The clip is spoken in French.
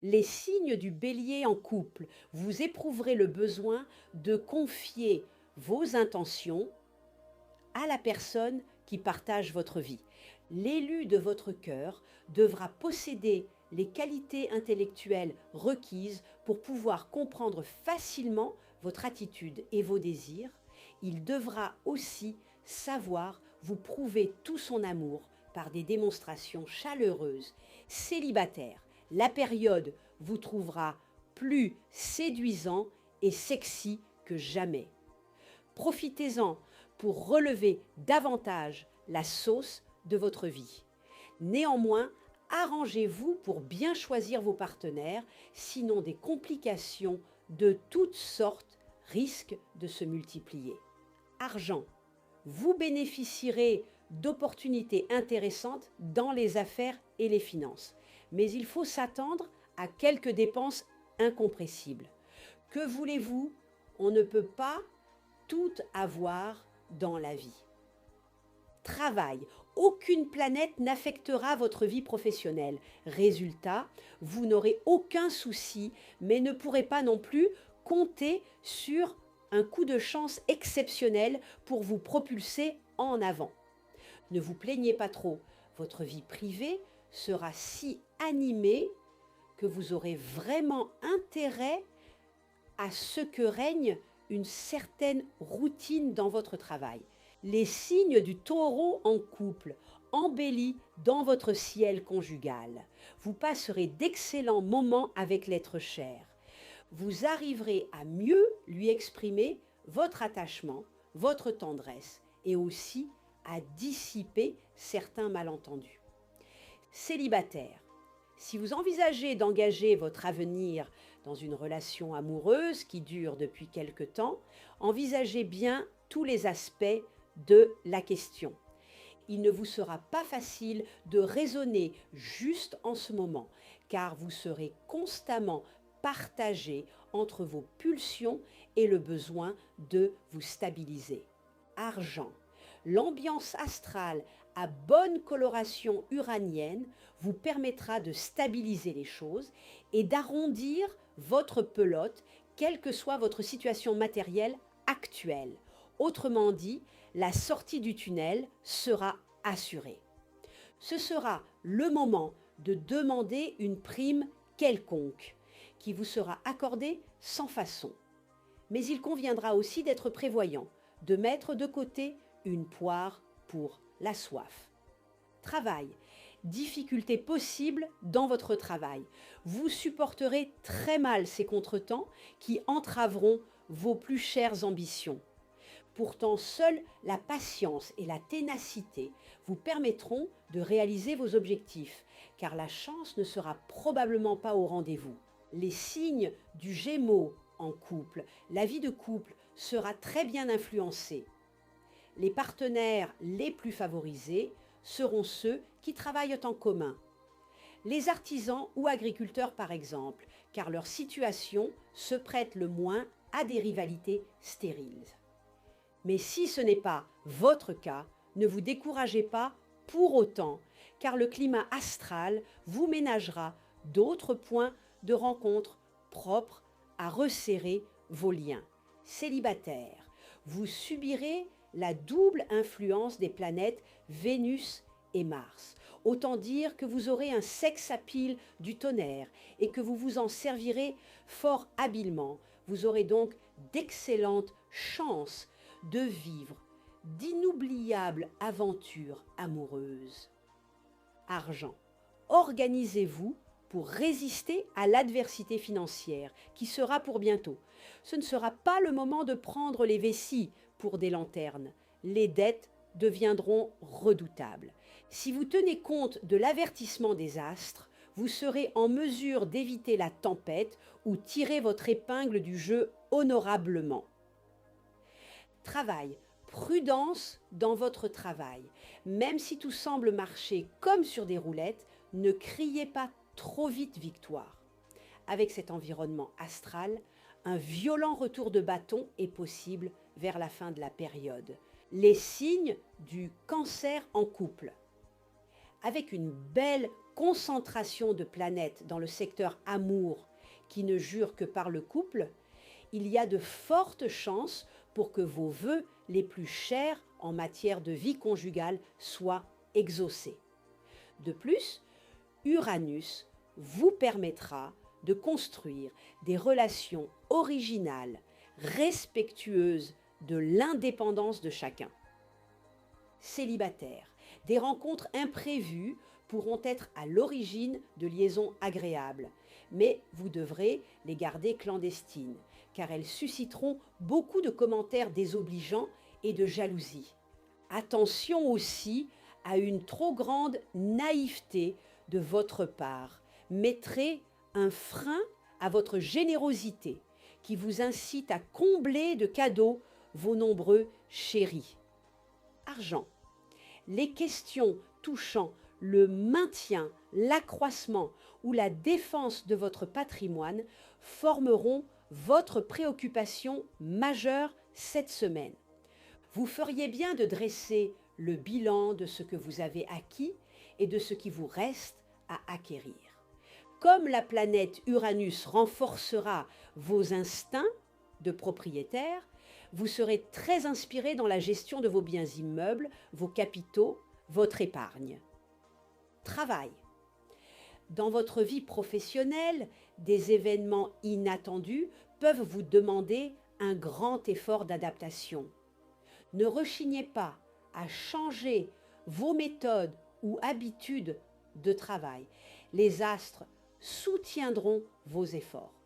Les signes du bélier en couple, vous éprouverez le besoin de confier vos intentions à la personne qui partage votre vie. L'élu de votre cœur devra posséder les qualités intellectuelles requises pour pouvoir comprendre facilement votre attitude et vos désirs. Il devra aussi savoir vous prouver tout son amour par des démonstrations chaleureuses. Célibataire, la période vous trouvera plus séduisant et sexy que jamais. Profitez-en pour relever davantage la sauce de votre vie. Néanmoins, arrangez-vous pour bien choisir vos partenaires, sinon des complications de toutes sortes risquent de se multiplier. Argent. Vous bénéficierez d'opportunités intéressantes dans les affaires et les finances, mais il faut s'attendre à quelques dépenses incompressibles. Que voulez-vous? On ne peut pas tout avoir dans la vie. Travail. Aucune planète n'affectera votre vie professionnelle. Résultat, vous n'aurez aucun souci, mais ne pourrez pas non plus compter sur un coup de chance exceptionnel pour vous propulser en avant. Ne vous plaignez pas trop. Votre vie privée sera si animée que vous aurez vraiment intérêt à ce que règne une certaine routine dans votre travail. Les signes du taureau en couple embellis dans votre ciel conjugal. Vous passerez d'excellents moments avec l'être cher. Vous arriverez à mieux lui exprimer votre attachement, votre tendresse et aussi à dissiper certains malentendus. Célibataire. Si vous envisagez d'engager votre avenir dans une relation amoureuse qui dure depuis quelque temps, envisagez bien tous les aspects de la question. Il ne vous sera pas facile de raisonner juste en ce moment, car vous serez constamment partagé entre vos pulsions et le besoin de vous stabiliser. Argent. L'ambiance astrale à bonne coloration uranienne vous permettra de stabiliser les choses et d'arrondir votre pelote, quelle que soit votre situation matérielle actuelle. Autrement dit, la sortie du tunnel sera assurée. Ce sera le moment de demander une prime quelconque qui vous sera accordée sans façon. Mais il conviendra aussi d'être prévoyant, de mettre de côté une poire pour la soif. Travail. Difficultés possibles dans votre travail. Vous supporterez très mal ces contretemps qui entraveront vos plus chères ambitions. Pourtant, seule la patience et la ténacité vous permettront de réaliser vos objectifs, car la chance ne sera probablement pas au rendez-vous. Les signes du Gémeaux en couple, la vie de couple sera très bien influencée. Les partenaires les plus favorisés seront ceux qui travaillent en commun. Les artisans ou agriculteurs par exemple, car leur situation se prête le moins à des rivalités stériles. Mais si ce n'est pas votre cas, ne vous découragez pas pour autant, car le climat astral vous ménagera d'autres points de rencontre propres à resserrer vos liens. Célibataire, vous subirez la double influence des planètes Vénus et Mars. Autant dire que vous aurez un sex appeal du tonnerre et que vous vous en servirez fort habilement. Vous aurez donc d'excellentes chances de vivre d'inoubliables aventures amoureuses. Argent. Organisez-vous pour résister à l'adversité financière qui sera pour bientôt. Ce ne sera pas le moment de prendre les vessies pour des lanternes. Les dettes deviendront redoutables. Si vous tenez compte de l'avertissement des astres, vous serez en mesure d'éviter la tempête ou tirer votre épingle du jeu honorablement. Travail. Prudence dans votre travail. Même si tout semble marcher comme sur des roulettes, ne criez pas trop vite victoire. Avec cet environnement astral, un violent retour de bâton est possible vers la fin de la période. Les signes du cancer en couple. Avec une belle concentration de planètes dans le secteur amour qui ne jure que par le couple, il y a de fortes chances pour que vos vœux les plus chers en matière de vie conjugale soient exaucés. De plus, Uranus vous permettra de construire des relations originales, respectueuses de l'indépendance de chacun. Célibataires, des rencontres imprévues pourront être à l'origine de liaisons agréables, mais vous devrez les garder clandestines, car elles susciteront beaucoup de commentaires désobligeants et de jalousie. Attention aussi à une trop grande naïveté de votre part. Mettrez un frein à votre générosité qui vous incite à combler de cadeaux vos nombreux chéris. Argent. Les questions touchant le maintien, l'accroissement ou la défense de votre patrimoine formeront votre préoccupation majeure cette semaine. Vous feriez bien de dresser le bilan de ce que vous avez acquis et de ce qui vous reste à acquérir. Comme la planète Uranus renforcera vos instincts de propriétaire, vous serez très inspiré dans la gestion de vos biens immeubles, vos capitaux, votre épargne. Travail. Dans votre vie professionnelle, des événements inattendus peuvent vous demander un grand effort d'adaptation. Ne rechignez pas à changer vos méthodes ou habitudes de travail. Les astres soutiendront vos efforts.